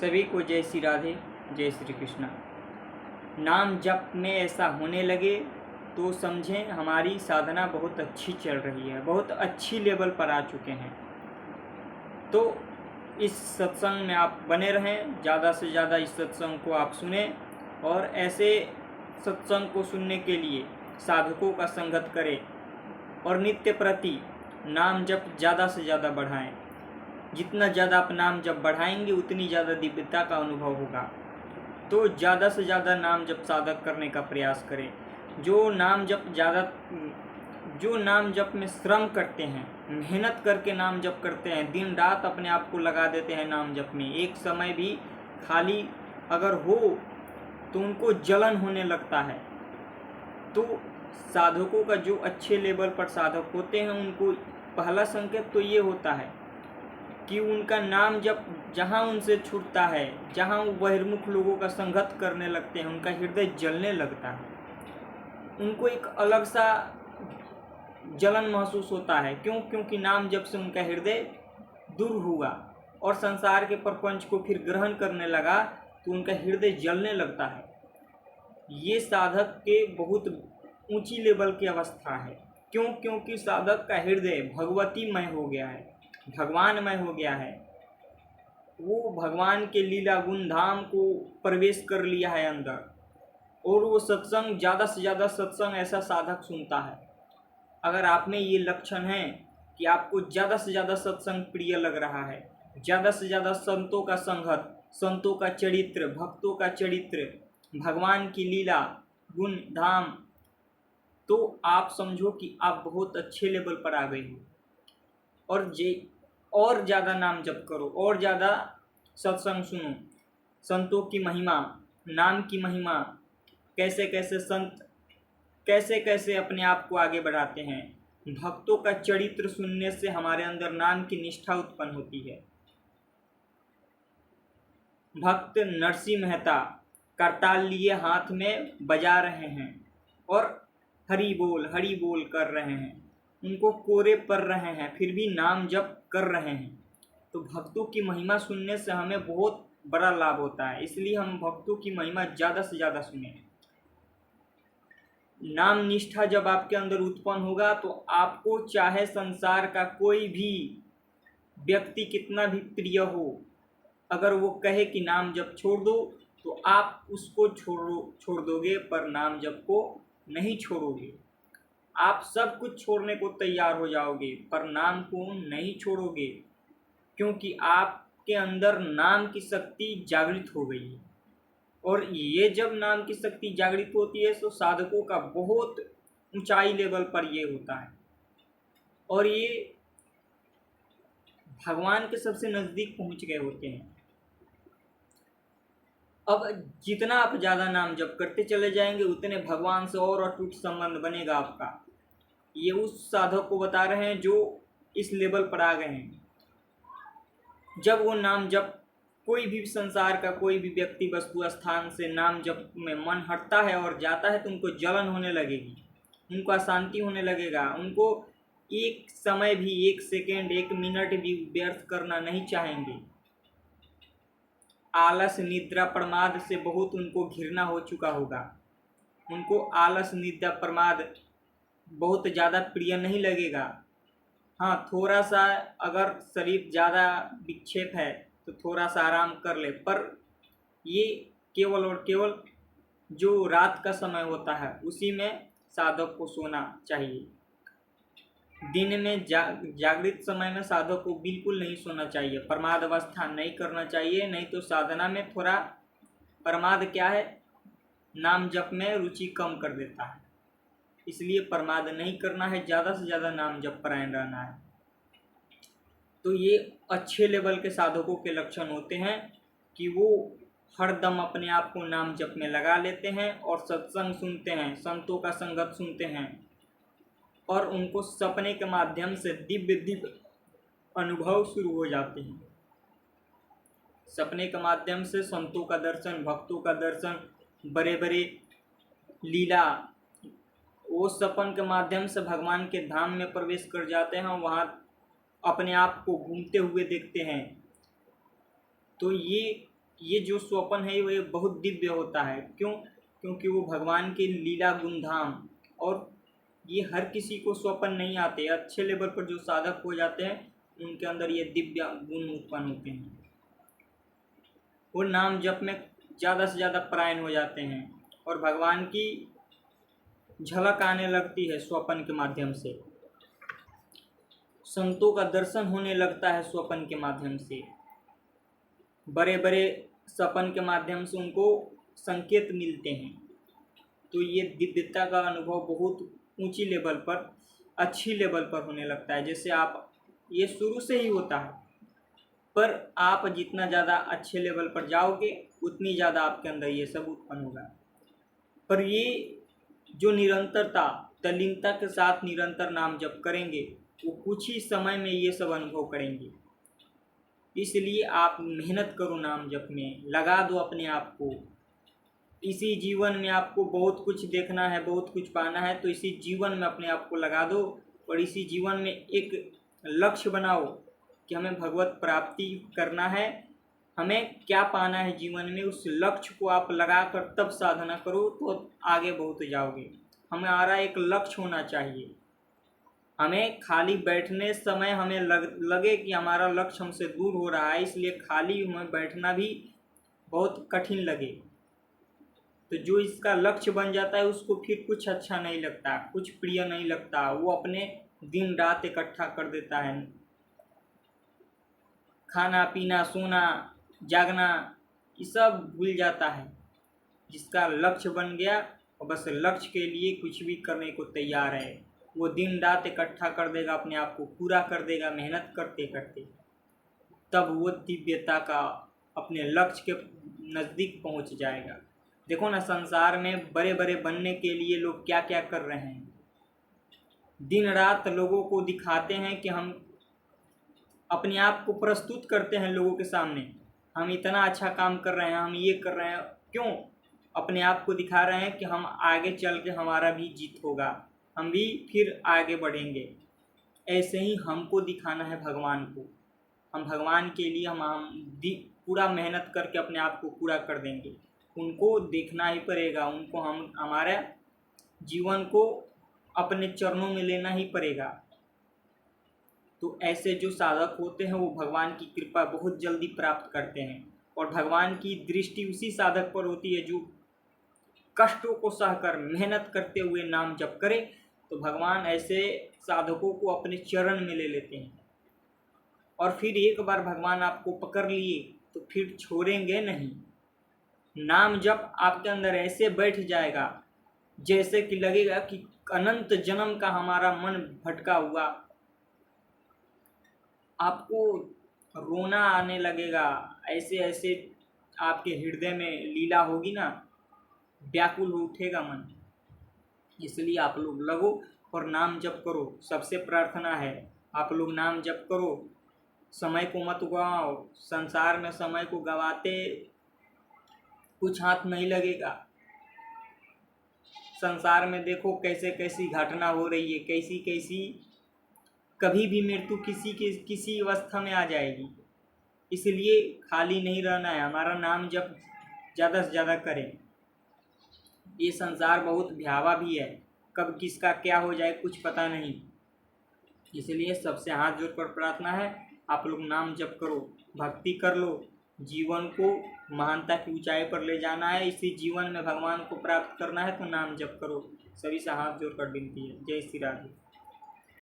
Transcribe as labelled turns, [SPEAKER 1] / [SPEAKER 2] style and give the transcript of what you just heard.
[SPEAKER 1] सभी को जय श्री राधे, जय श्री कृष्णा। नाम जप में ऐसा होने लगे तो समझें हमारी साधना बहुत अच्छी चल रही है, बहुत अच्छी लेवल पर आ चुके हैं। तो इस सत्संग में आप बने रहें, ज़्यादा से ज़्यादा इस सत्संग को आप सुने और ऐसे सत्संग को सुनने के लिए साधकों का संगत करें और नित्य प्रति नाम जप ज़्यादा से ज़्यादा बढ़ाएं। जितना ज़्यादा आप नाम जप बढ़ाएंगे उतनी ज़्यादा दिव्यता का अनुभव होगा। तो ज़्यादा से ज़्यादा नाम जप साधक करने का प्रयास करें। जो नाम जप में श्रम करते हैं, मेहनत करके नाम जप करते हैं, दिन रात अपने आप को लगा देते हैं नाम जप में, एक समय भी खाली अगर हो तो उनको जलन होने लगता है। तो साधकों का जो अच्छे लेवल पर साधक होते हैं उनको पहला संकेत तो ये होता है कि उनका नाम जब जहाँ उनसे छूटता है, जहाँ वो बहिर्मुख लोगों का संगत करने लगते हैं, उनका हृदय जलने लगता है। उनको एक अलग सा जलन महसूस होता है। क्यों? क्योंकि नाम जब से उनका हृदय दूर हुआ और संसार के प्रपंच को फिर ग्रहण करने लगा तो उनका हृदय जलने लगता है। ये साधक के बहुत ऊंची लेवल की अवस्था है। क्यों? क्योंकि साधक का हृदय भगवतीमय हो गया है, भगवानमय हो गया है। वो भगवान के लीला गुण धाम को प्रवेश कर लिया है अंदर, और वो सत्संग ज़्यादा से ज़्यादा सत्संग ऐसा साधक सुनता है। अगर आप में ये लक्षण है कि आपको ज़्यादा से ज़्यादा सत्संग प्रिय लग रहा है, ज़्यादा से ज़्यादा संतों का संगत, संतों का चरित्र, भक्तों का चरित्र, भगवान की लीला गुण धाम, तो आप समझो कि आप बहुत अच्छे लेवल पर आ गए हो। और ज़्यादा नाम जप करो और ज़्यादा सत्संग सुनो। संतों की महिमा, नाम की महिमा, कैसे कैसे संत कैसे कैसे अपने आप को आगे बढ़ाते हैं। भक्तों का चरित्र सुनने से हमारे अंदर नाम की निष्ठा उत्पन्न होती है। भक्त नरसिंह मेहता करताल लिए हाथ में बजा रहे हैं और हरि बोल कर रहे हैं। उनको कोरे पड़ रहे हैं, फिर भी नाम जप कर रहे हैं। तो भक्तों की महिमा सुनने से हमें बहुत बड़ा लाभ होता है, इसलिए हम भक्तों की महिमा ज़्यादा से ज़्यादा सुने। नाम निष्ठा जब आपके अंदर उत्पन्न होगा तो आपको चाहे संसार का कोई भी व्यक्ति कितना भी प्रिय हो, अगर वो कहे कि नाम जप छोड़ दो तो आप उसको छोड़ दोगे, पर नाम जप को नहीं छोड़ोगे। आप सब कुछ छोड़ने को तैयार हो जाओगे पर नाम को नहीं छोड़ोगे, क्योंकि आपके अंदर नाम की शक्ति जागृत हो गई है। और ये जब नाम की शक्ति जागृत होती है तो साधकों का बहुत ऊंचाई लेवल पर ये होता है और ये भगवान के सबसे नज़दीक पहुंच गए होते हैं। अब जितना आप ज़्यादा नाम जप करते चले जाएंगे उतने भगवान से और अटूट संबंध बनेगा आपका। ये उस साधक को बता रहे हैं जो इस लेवल पर आ गए हैं। जब वो नाम जप, कोई भी संसार का कोई भी व्यक्ति वस्तु स्थान से नाम जप में मन हटता है और जाता है तो उनको जलन होने लगेगी, उनको अशांति होने लगेगा। उनको एक समय भी, एक सेकेंड, एक मिनट भी व्यर्थ करना नहीं चाहेंगे। आलस निद्रा प्रमाद से बहुत उनको घृणा हो चुका होगा। उनको आलस निद्रा प्रमाद बहुत ज़्यादा प्रिय नहीं लगेगा। हाँ, थोड़ा सा अगर शरीर ज़्यादा विक्षेप है तो थोड़ा सा आराम कर ले, पर ये केवल और केवल जो रात का समय होता है उसी में साधक को सोना चाहिए। दिन में जागृत समय में साधक को बिल्कुल नहीं सोना चाहिए, प्रमाद अवस्था नहीं करना चाहिए, नहीं तो साधना में थोड़ा प्रमाद क्या है, नाम जप में रुचि कम कर देता है। इसलिए प्रमाद नहीं करना है, ज़्यादा से ज़्यादा नाम जप परायण रहना है। तो ये अच्छे लेवल के साधकों के लक्षण होते हैं कि वो हरदम अपने आप को नाम जप में लगा लेते हैं और सत्संग सुनते हैं, संतों का संगत सुनते हैं और उनको सपने के माध्यम से दिव्य अनुभव शुरू हो जाते हैं। सपने के माध्यम से संतों का दर्शन, भक्तों का दर्शन, बड़े बड़े लीला, वो सपन के माध्यम से भगवान के धाम में प्रवेश कर जाते हैं, वहाँ अपने आप को घूमते हुए देखते हैं। तो ये ये जो स्वप्न है वो बहुत दिव्य होता है। क्यों? क्योंकि वो भगवान के लीला गुणधाम, और ये हर किसी को स्वप्न नहीं आते। अच्छे लेवल पर जो साधक हो जाते हैं उनके अंदर ये दिव्य गुण उत्पन्न होते हैं। वो नाम जप में ज़्यादा से ज़्यादा परायण हो जाते हैं और भगवान की झलक आने लगती है स्वप्न के माध्यम से। संतों का दर्शन होने लगता है स्वप्न के माध्यम से। बड़े बड़े सपन के माध्यम से उनको संकेत मिलते हैं। तो ये दिव्यता का अनुभव बहुत ऊंची लेवल पर, अच्छी लेवल पर होने लगता है। जैसे आप, ये शुरू से ही होता है, पर आप जितना ज़्यादा अच्छे लेवल पर जाओगे उतनी ज़्यादा आपके अंदर ये सब उत्पन्न होगा। पर ये जो निरंतरता, तल्लीनता के साथ निरंतर नाम जप करेंगे वो कुछ ही समय में ये सब अनुभव करेंगे। इसलिए आप मेहनत करो, नाम जप में लगा दो अपने आप को। इसी जीवन में आपको बहुत कुछ देखना है, बहुत कुछ पाना है, तो इसी जीवन में अपने आप को लगा दो और इसी जीवन में एक लक्ष्य बनाओ कि हमें भगवत प्राप्ति करना है, हमें क्या पाना है जीवन में। उस लक्ष्य को आप लगा कर तब साधना करो तो आगे बहुत जाओगे। हमारा एक लक्ष्य होना चाहिए। हमें खाली बैठने समय हमें लगे कि हमारा लक्ष्य हमसे दूर हो रहा है, इसलिए खाली हमें बैठना भी बहुत कठिन लगे। तो जो इसका लक्ष्य बन जाता है उसको फिर कुछ अच्छा नहीं लगता, कुछ प्रिय नहीं लगता। वो अपने दिन रात इकट्ठा कर देता है, खाना पीना सोना जागना ये सब भूल जाता है। जिसका लक्ष्य बन गया और बस लक्ष्य के लिए कुछ भी करने को तैयार है, वो दिन रात इकट्ठा कर देगा, अपने आप को पूरा कर देगा मेहनत करते करते। तब वो दिव्यता का अपने लक्ष्य के नज़दीक पहुंच जाएगा। देखो ना, संसार में बड़े बड़े बनने के लिए लोग क्या क्या कर रहे हैं। दिन रात लोगों को दिखाते हैं कि हम अपने आप को प्रस्तुत करते हैं लोगों के सामने, हम इतना अच्छा काम कर रहे हैं, हम ये कर रहे हैं। क्यों? अपने आप को दिखा रहे हैं कि हम आगे चल के हमारा भी जीत होगा, हम भी फिर आगे बढ़ेंगे। ऐसे ही हमको दिखाना है भगवान को। हम भगवान के लिए हम पूरा मेहनत करके अपने आप को पूरा कर देंगे। उनको देखना ही पड़ेगा, उनको हम हमारे जीवन को अपने चरणों में लेना ही पड़ेगा। तो ऐसे जो साधक होते हैं वो भगवान की कृपा बहुत जल्दी प्राप्त करते हैं और भगवान की दृष्टि उसी साधक पर होती है जो कष्टों को सहकर मेहनत करते हुए नाम जप करे। तो भगवान ऐसे साधकों को अपने चरण में ले लेते हैं और फिर एक बार भगवान आपको पकड़ लिए तो फिर छोड़ेंगे नहीं। नाम जप आपके अंदर ऐसे बैठ जाएगा जैसे कि लगेगा कि अनंत जन्म का हमारा मन भटका हुआ, आपको रोना आने लगेगा। ऐसे ऐसे आपके हृदय में लीला होगी ना, व्याकुल हो उठेगा मन। इसलिए आप लोग लगो और नाम जप करो। सबसे प्रार्थना है आप लोग नाम जप करो, समय को मत गवाओ। संसार में समय को गवाते कुछ हाथ नहीं लगेगा। संसार में देखो कैसे कैसी घटना हो रही है, कैसी कैसी कभी भी मृत्यु किसी अवस्था में आ जाएगी। इसलिए खाली नहीं रहना है, हमारा नाम जप ज़्यादा से ज़्यादा करें। ये संसार बहुत भयावह भी है, कब किसका क्या हो जाए कुछ पता नहीं। इसलिए सबसे हाथ जोड़कर प्रार्थना है आप लोग नाम जप करो, भक्ति कर लो। जीवन को महानता की ऊंचाई पर ले जाना है, इसी जीवन में भगवान को प्राप्त करना है, तो नाम जप करो। सभी से हाथ जोड़कर विनती है। जय श्री राधे।